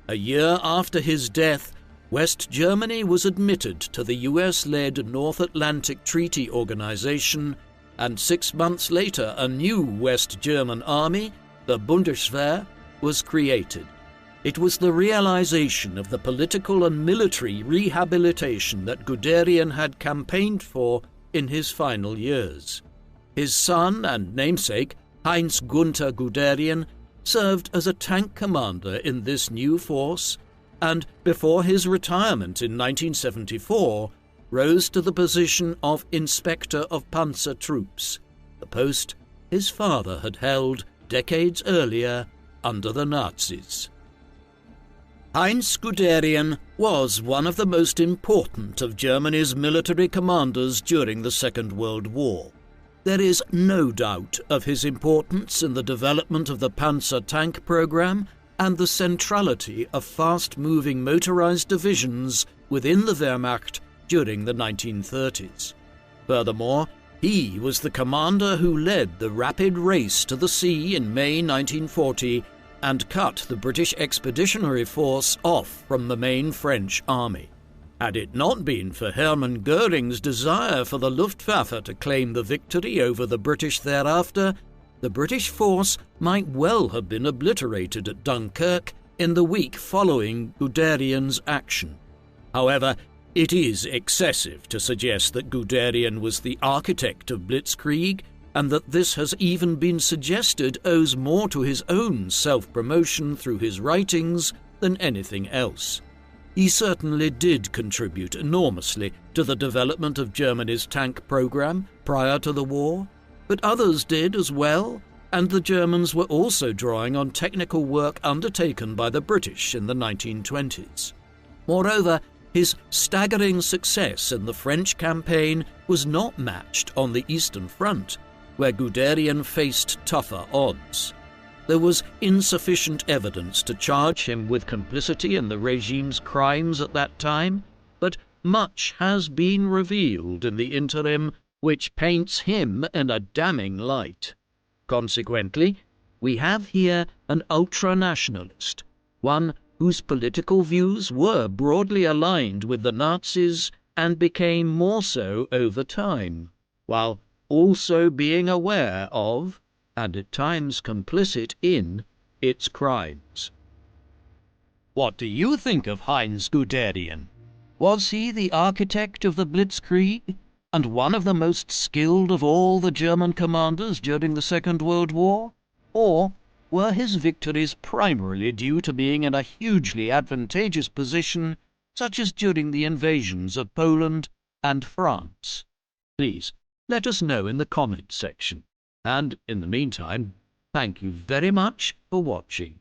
A year after his death, West Germany was admitted to the US-led North Atlantic Treaty Organization, and 6 months later a new West German army, the Bundeswehr, was created. It was the realization of the political and military rehabilitation that Guderian had campaigned for in his final years. His son and namesake, Heinz Gunther Guderian, served as a tank commander in this new force, and before his retirement in 1974, rose to the position of Inspector of Panzer Troops, the post his father had held decades earlier under the Nazis. Heinz Guderian was one of the most important of Germany's military commanders during the Second World War. There is no doubt of his importance in the development of the Panzer tank program and the centrality of fast-moving motorized divisions within the Wehrmacht during the 1930s. Furthermore, he was the commander who led the rapid race to the sea in May 1940 and cut the British Expeditionary Force off from the main French army. Had it not been for Hermann Göring's desire for the Luftwaffe to claim the victory over the British thereafter, the British force might well have been obliterated at Dunkirk in the week following Guderian's action. However, It is excessive to suggest that Guderian was the architect of Blitzkrieg, and that this has even been suggested owes more to his own self-promotion through his writings than anything else. He certainly did contribute enormously to the development of Germany's tank program prior to the war, but others did as well, and the Germans were also drawing on technical work undertaken by the British in the 1920s. Moreover, his staggering success in the French campaign was not matched on the Eastern Front, where Guderian faced tougher odds. There was insufficient evidence to charge him with complicity in the regime's crimes at that time, but much has been revealed in the interim which paints him in a damning light. Consequently, we have here an ultra-nationalist, one whose political views were broadly aligned with the Nazis and became more so over time, while also being aware of, and at times complicit in, its crimes. What do you think of Heinz Guderian? Was he the architect of the Blitzkrieg, and one of the most skilled of all the German commanders during the Second World War? Or were his victories primarily due to being in a hugely advantageous position, such as during the invasions of Poland and France? Please, let us know in the comments section. And in the meantime, thank you very much for watching.